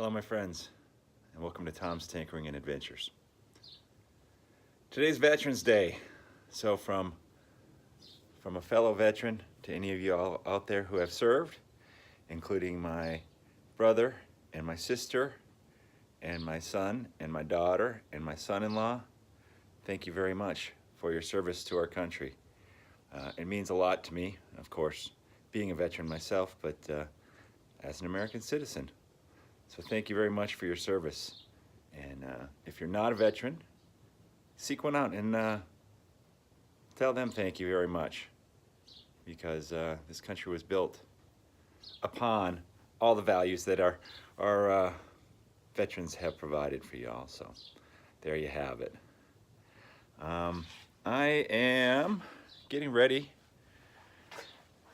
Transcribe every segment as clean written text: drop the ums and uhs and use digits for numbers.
Hello my friends, and welcome to Tom's Tinkering and Adventures. Today's Veterans Day, so from a fellow veteran to any of you all out there who have served, including my brother and my sister and my son and my daughter and my son-in-law, thank you very much for your service to our country. It means a lot to me, of course, being a veteran myself, but as an American citizen. So thank you very much for your service. And if you're not a veteran, seek one out and tell them thank you very much, because this country was built upon all the values that our veterans have provided for y'all. So there you have it. I am getting ready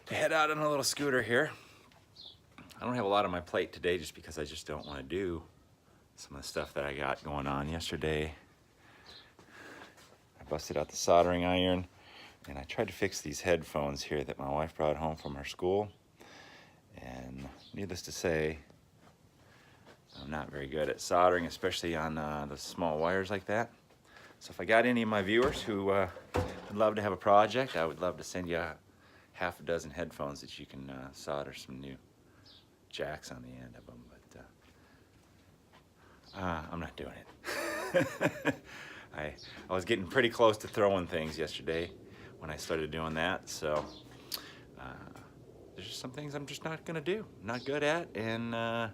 to head out on a little scooter here. I don't have a lot on my plate today just because I just don't want to do some of the stuff that I got going on. Yesterday, I busted out the soldering iron and I tried to fix these headphones here that my wife brought home from her school. And needless to say, I'm not very good at soldering, especially on the small wires like that. So if I got any of my viewers who would love to have a project, I would love to send you half a dozen headphones that you can solder some new jacks on the end of them, but I'm not doing it. I was getting pretty close to throwing things yesterday when I started doing that, so there's just some things I'm just not gonna do, not good at, and I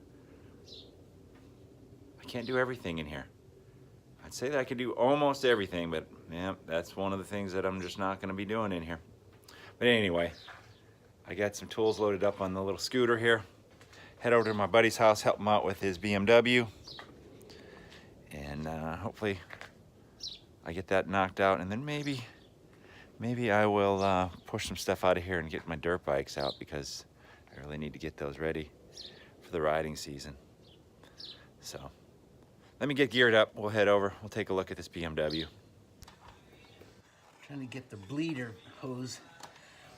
can't do everything in here. I'd say that I could do almost everything, but yeah, that's one of the things that I'm just not gonna be doing in here. But anyway, I got some tools loaded up on the little scooter here. Head over to my buddy's house, help him out with his BMW, and hopefully I get that knocked out, and then maybe I will push some stuff out of here and get my dirt bikes out, because I really need to get those ready for the riding season. So let me get geared up. We'll head over. We'll take a look at this BMW. Trying to get the bleeder hose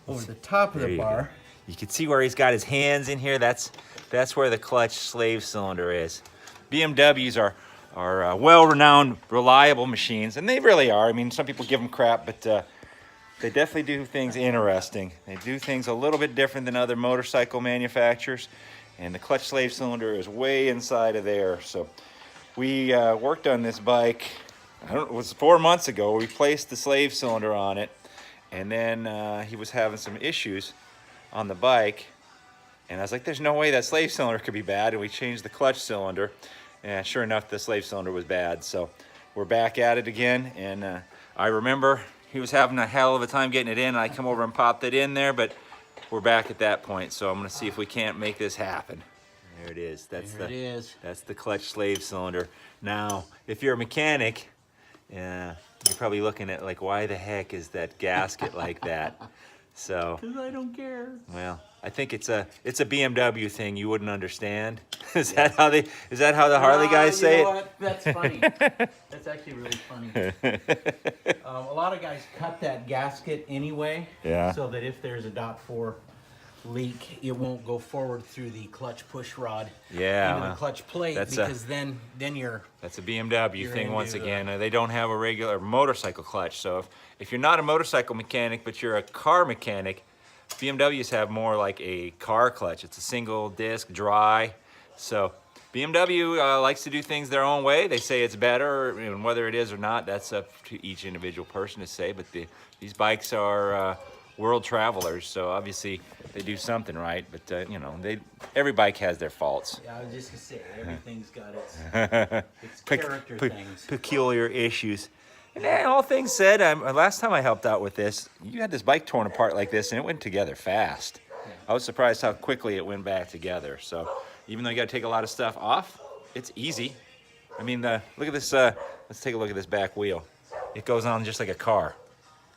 over the top of the bar. You can see where he's got his hands in here. That's where the clutch slave cylinder is. BMWs are well-renowned, reliable machines, and they really are. I mean, some people give them crap, but they definitely do things interesting. They do things a little bit different than other motorcycle manufacturers, and the clutch slave cylinder is way inside of there. So we worked on this bike, it was 4 months ago. We placed the slave cylinder on it, and then he was having some issues on the bike, and I was like, there's no way that slave cylinder could be bad, and we changed the clutch cylinder, and sure enough, the slave cylinder was bad. So we're back at it again, and I remember he was having a hell of a time getting it in, and I come over and popped it in there, but we're back at that point, so I'm gonna see if we can't make this happen. There it is. That's the clutch slave cylinder. Now, if you're a mechanic, you're probably looking at like, why the heck is that gasket like that? So, Because I don't care. well, I think it's a BMW thing you wouldn't understand. Is that how the Harley guys say you know it? What? That's funny. That's actually really funny. A lot of guys cut that gasket anyway, Yeah. so that if there's a .4 leak, it won't go forward through the clutch push rod Yeah, into well, the clutch plate, because then you're That's a BMW You're thing once into, again. They don't have a regular motorcycle clutch. So if you're not a motorcycle mechanic, but you're a car mechanic, BMWs have more like a car clutch. It's a single disc, dry. So BMW likes to do things their own way. They say it's better, and whether it is or not, that's up to each individual person to say. But these bikes are world travelers, so obviously they do something right. But you know, every bike has their faults. Yeah, I was just gonna say, everything's got its character things. Peculiar issues. And then, all things said, last time I helped out with this, you had this bike torn apart like this, and it went together fast. Yeah. I was surprised how quickly it went back together. So even though you got to take a lot of stuff off, it's easy. I mean, look at this. Let's take a look at this back wheel. It goes on just like a car.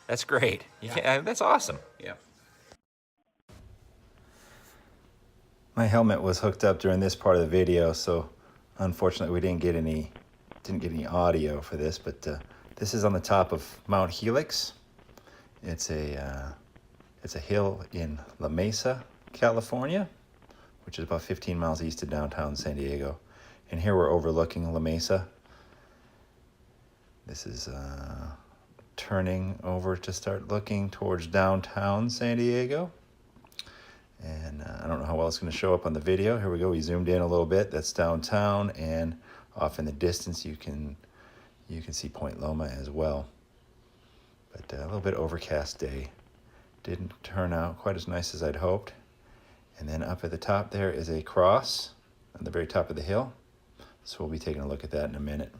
That's great. That's awesome. Yeah. My helmet was hooked up during this part of the video, so unfortunately we didn't get any audio for this. But this is on the top of Mt Helix. It's a hill in La Mesa, California, which is about 15 miles east of downtown San Diego. And here we're overlooking La Mesa. This is turning over to start looking towards downtown San Diego. And I don't know how well it's going to show up on the video. Here we go. We zoomed in a little bit. That's downtown, and off in the distance you can see Point Loma as well. But a little bit overcast day. Didn't turn out quite as nice as I'd hoped. And then up at the top there is a cross on the very top of the hill. So we'll be taking a look at that in a minute.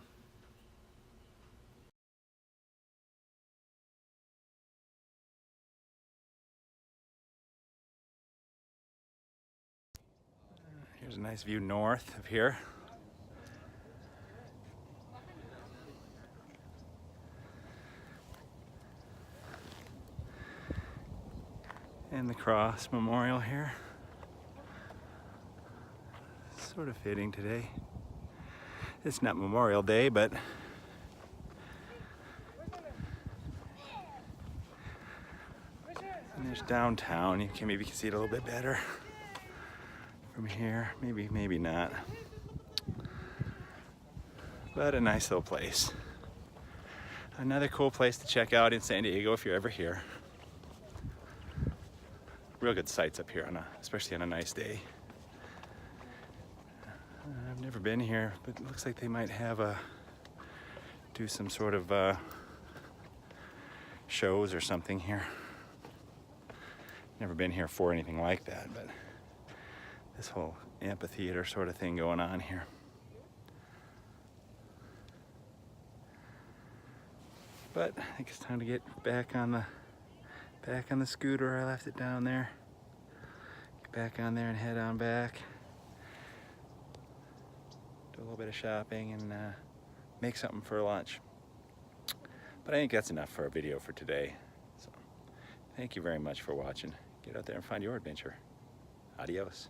Here's a nice view north of here. And the cross memorial here. Sort of fitting today. It's not Memorial Day, but and there's downtown. You can maybe see it a little bit better from here. Maybe not. But a nice little place. Another cool place to check out in San Diego if you're ever here. Real good sights up here, especially on a nice day. I've never been here, but it looks like they might have do some sort of shows or something here. Never been here for anything like that, but this whole amphitheater sort of thing going on here. But I think it's time to get back on the scooter. I left it down there. Get back on there and head on back. Do a little bit of shopping and make something for lunch. But I think that's enough for a video for today. So thank you very much for watching. Get out there and find your adventure. Adios.